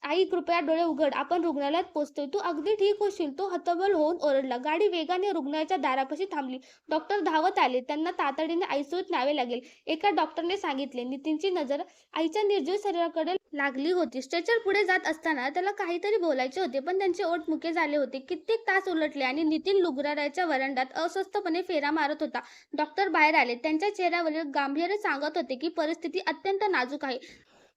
आई, कृपया डोळे उघड, आपण रुग्णालयात पोहोचतोय, तू अगदी ठीक होशील. तो हतबल होऊन ओरडला. गाडी वेगाने रुग्णालयाच्या दारापाशी थांबली. डॉक्टर धावत आले. त्यांना तातडीने आयसीयूत न्यावे लागेल, एका डॉक्टरने सांगितले. नितीनची नजर आईच्या निर्जीव शरीराकडे लागली होती. स्ट्रेचर पुढे जात असताना त्याला काहीतरी बोलायचे होते, पण त्यांचे ओठ मुके झाले होते. कित्येक तास उलटले आणि नितीन रुग्णालयाच्या वरांड्यात अस्वस्थपणे फेरा मारत होता. डॉक्टर बाहेर आले. त्यांच्या चेहऱ्यावरील गांभीर्य सांगत होते की परिस्थिती अत्यंत नाजूक आहे.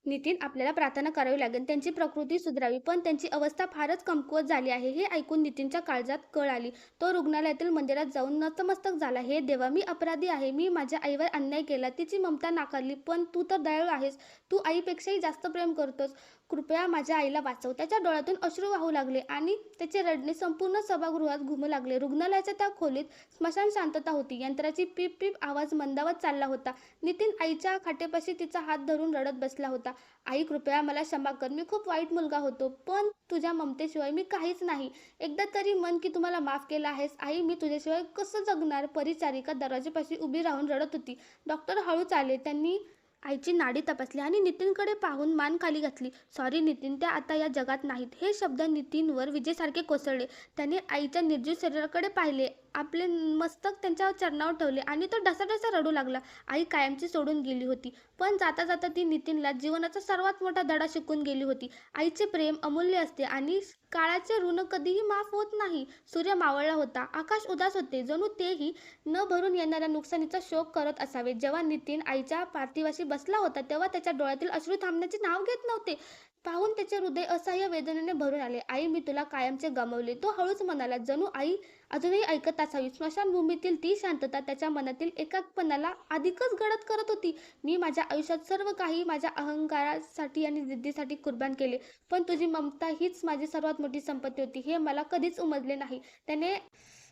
नितीन, आपल्याला प्रार्थना करावी लागेल, त्यांची प्रकृती सुधारावी, पण त्यांची अवस्था फारच कमकुवत झाली आहे. हे ऐकून नितीनच्या काळजात कळ आली. तो रुग्णालयातील मंदिरात जाऊन नतमस्तक झाला. हे देवा, मी अपराधी आहे. मी माझ्या आईवर अन्याय केला, तिची ममता नाकारली, पण तू तर दयाळू आहेस. तू आईपेक्षाही जास्त प्रेम करतोस. कृपया माझ्या आईला वाचव. त्याच्या डोळ्यातून अश्रू वाहू लागले आणि त्याचे रडणे संपूर्ण सभागृहात घुमू लागले. रुग्णालयाच्या त्या खोलीत स्मशान शांतता होती. यंत्राची पीप पीप आवाज मंदावत चालला होता. नितीन आईच्या खाटेपाशी तिचा हात धरून रडत बसला होता. आई, कृपया मला क्षमा कर, मी खूप वाईट मुलगा होतो, पण तुझ्या ममतेशिवाय मी काहीच नाही. एकदा तरी मन की तुम्हाला माफ केलं आहेस. आई, मी तुझ्याशिवाय कसं जगणार? परिचारिका दरवाजेपाशी उभी राहून रडत होती. डॉक्टर हळूच आले. त्यांनी आईची नाडी तपासली आणि नितीनकडे पाहून मान खाली घातली. सॉरी नितीन, त्या आता या जगात नाहीत. हे शब्द नितीनवर विजेसारखे कोसळले. त्याने आईच्या निर्जीव शरीराकडे पाहिले, आपले मस्तक त्यांच्या चरणावर ठेवले आणि तो ढसाढसा रडू लागला. आई कायमची सोडून गेली होती, पण जाता जाता ती नितीनला जीवनाचा सर्वात मोठा धडा शिकून गेली होती. आईचे प्रेम अमूल्य असते आणि काळाचे ऋण कधीही माफ होत नाही. सूर्य मावळला होता, आकाश उदास होते, जणू तेही न भरून येणाऱ्या नुकसानीचा शोक करत असावे. जेव्हा नितीन आईच्या पार्थिवाशी बसला होता, तेव्हा त्याच्या डोळ्यातील अश्रू थांबण्याचे नाव घेत नव्हते. पाहून त्याचे हृदय असह्य वेदनेने भरून आले. आई, मी तुला कायमचे गमावले, तो हळूच म्हणाला, जणू आई अजूनही ऐकत असावी. स्मशानभूमीतील ती शांतता त्याच्या मनातील एकाकपणाला अधिकच गडद करत होती. मी माझ्या आयुष्यात सर्व काही माझ्या अहंकारासाठी आणि जिद्दीसाठी कुर्बान केले, पण तुझी ममता हीच माझी सर्वात मोठी संपत्ती होती, हे मला कधीच उमजले नाही. त्याने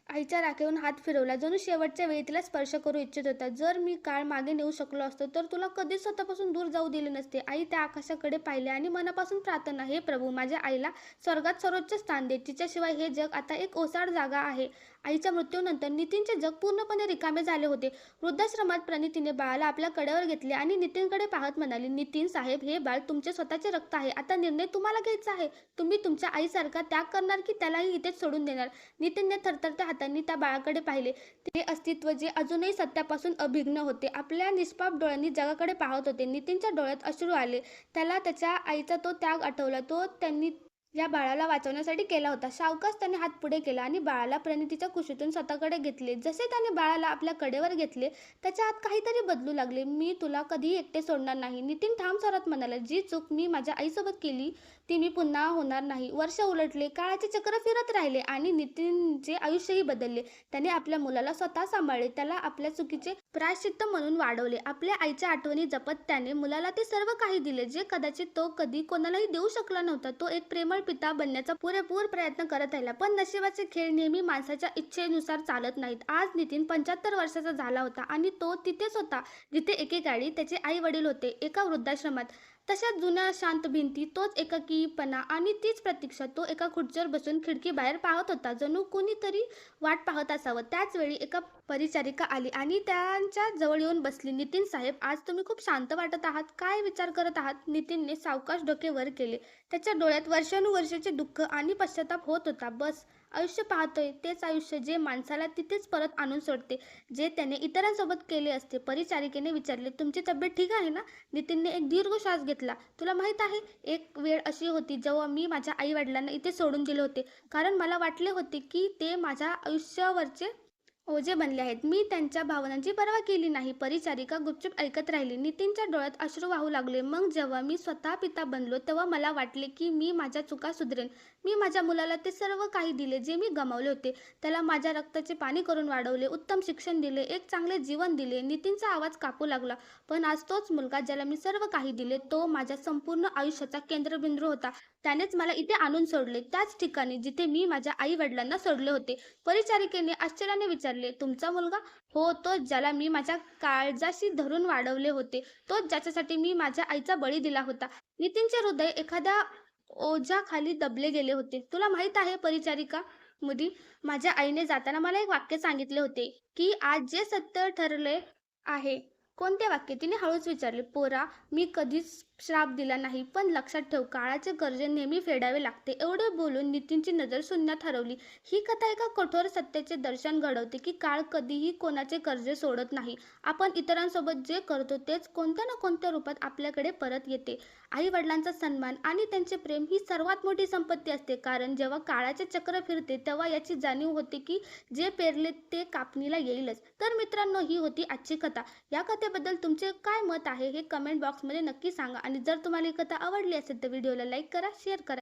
आईच्या राखेवरून हात फिरवला, जणू शेवटच्या वेळी तिला स्पर्श करू इच्छित होता. जर मी काळ मागे नेऊ शकलो असतो तर तुला कधीच स्वतःपासून दूर जाऊ दिले नसते. आई त्या आकाशाकडे पाहिले आणि मनापासून प्रार्थना, हे प्रभू, माझ्या आईला स्वर्गात सर्वोच्च स्थान दे. तिच्याशिवाय हे जग आता एक ओसाड जागा आहे. आईच्या मृत्यूनंतर नितीनचे जग पूर्णपणे रिकामे झाले होते. वृद्धाश्रमात प्रणितीने बाळाला आपल्या कडेवर घेतले आणि नितीनकडे पाहत म्हणाली, नितीन साहेब, हे बाळ तुमचे स्वतःचे रक्त आहे. आता निर्णय तुम्हाला घ्यायचा आहे. तुम्ही तुमच्या आईसारखा त्याग करणार की त्यालाही इथेच सोडून देणार? नितीनने थरथरत्या हातांनी त्या बाळाकडे पाहिले. ते अस्तित्व जे अजूनही सत्यापासून अभिन्न होते, आपल्या निष्पाप डोळ्यांनी जगाकडे पाहत होते. नितीनच्या डोळ्यात अश्रू आले. त्याला त्याच्या आईचा तो त्याग आठवला, तो त्यांनी या बाळाला वाचवण्यासाठी केला होता. सावकाश त्याने हात पुढे केला आणि बाळाला प्रणितीच्या कुशीतून स्वतःकडे घेतले. जसे त्याने बाळाला आपल्या कडेवर घेतले, त्याच्या आत काहीतरी बदलू लागले. मी तुला कधीही एकटे सोडणार नाही, नितीन ठाम स्वरात म्हणाला. जी चूक मी माझ्या आईसोबत केली ती मी पुन्हा होणार नाही. वर्ष उलटले, काळाचे चक्र फिरत राहिले आणि नितीनचे आयुष्यही बदलले. त्याने आपल्या मुलाला स्वतः सांभाळले, त्याला आपल्या चुकीचे प्रायश्चित्त म्हणून वाढवले. आपल्या आईच्या आठवणी जपत त्याने मुलाला ते सर्व काही दिले, जे कदाचित तो कधी कोणालाही देऊ शकला नव्हता. तो एक प्रेमळ पिता बनण्याचा पुरेपूर प्रयत्न करत राहिला. पण नशिबाचे खेळ नेहमी माणसाच्या इच्छेनुसार चालत नाहीत. आज नितीन 75 वर्षाचा झाला होता आणि तो तिथेच होता जिथे एकेकाळी त्याचे आई वडील होते, एका वृद्धाश्रमात. तशाच जुन्या शांत भिंती, तोच एकाकीपणा आणि तीच प्रतीक्षा. तो एका खुर्चीवर बसून खिडकीबाहेर पाहत होता, जणू कोणीतरी वाट पाहत असावं. त्याच वेळी एक परिचारिका आली आणि त्यांच्या जवळ येऊन बसली. नितीन साहेब, आज तुम्ही खूप शांत वाटत आहात. काय विचार करत आहात? नितीनने सावकाश डोके वर केले. त्याच्या डोळ्यात वर्षानुवर्षाचे दुःख आणि पश्चाताप होत होता. बस, आयुष्य पाहतोय, तेच आयुष्य जे माणसाला तिथेच परत आणून सोडते, जे त्याने इतरांसोबत केले असते. परिचारिकेने विचारले, तुमची तब्येत ठीक आहे ना? नितीनने एक दीर्घ श्वास घेतला. तुला माहीत आहे, एक वेळ अशी होती जेव्हा मी माझ्या आई वडिलांना इथे सोडून दिले होते, कारण मला वाटले होते की ते माझ्या आयुष्यावरचे ओझे बनले आहेत. मी त्यांच्या भावनांची पर्वा केली नाही. परिचारिका गुपचूप ऐकत राहिली. नितीनच्या डोळ्यात अश्रू वाहू लागले. मग जेव्हा मी स्वतः पिता बनलो, तेव्हा मला वाटले की मी माझ्या चुका सुधरेन. मी माझ्या मुलाला ते सर्व काही दिले जे मी गमावले होते. त्याला माझ्या रक्ताचे पाणी करून वाढवले, उत्तम शिक्षण दिले, एक चांगले जीवन दिले. नितीनचा आवाज कापू लागला. पण आज तोच मुलगा ज्याला मी सर्व काही दिले, तो माझ्या संपूर्ण आयुष्याचा केंद्रबिंदू होता. त्यानेच मला इथे आणून सोडले, त्याच ठिकाणी जिथे मी माझ्या आई वडिलांना सोडले होते. परिचारिकेने आश्चर्याने विचारले, तुमचा मुलगा? हो, तोच ज्याला मी माझ्या काळजाशी धरून वाढवले होते, तोच ज्याच्यासाठी मी माझ्या आईचा बळी दिला होता. नितीनचे हृदय एखाद्या ओझ्याखाली दबले गेले होते. तुला माहित आहे परिचारिका मुदी, माझ्या आईने जाताना मला एक वाक्य सांगितले होते की आज जे सत्य ठरले आहे. कोणते वाक्य? तिने हळूच विचारले. पोरा, मी कधीच श्राप दिला नाही, पण लक्षात ठेव, काळाचे कर्ज नेहमी फेडावे लागते. एवढे बोलून नितीनची नजर शून्यात हरवली. ही कथा एका कठोर सत्याचे दर्शन घडवते की काळ कधीही कोणाचे कर्ज सोडत नाही. आपण इतरांसोबत जे करतो तेच कोणत्या ना कोणत्या रूपात आपल्याकडे परत येते. आई वडिलांचा सन्मान आणि त्यांचे प्रेम ही सर्वात मोठी संपत्ती असते, कारण जेव्हा काळाचे चक्र फिरते तेव्हा याची जाणीव होते की जे पेरले ते कापणीला येईलच. तर मित्रांनो, ही होती आजची कथा. या कथेबद्दल तुमचे काय मत आहे हे कमेंट बॉक्समध्ये नक्की सांगा. आणि जर तुम्हाला ही कथा आवडली असेल तर व्हिडिओला लाईक करा, शेअर करा.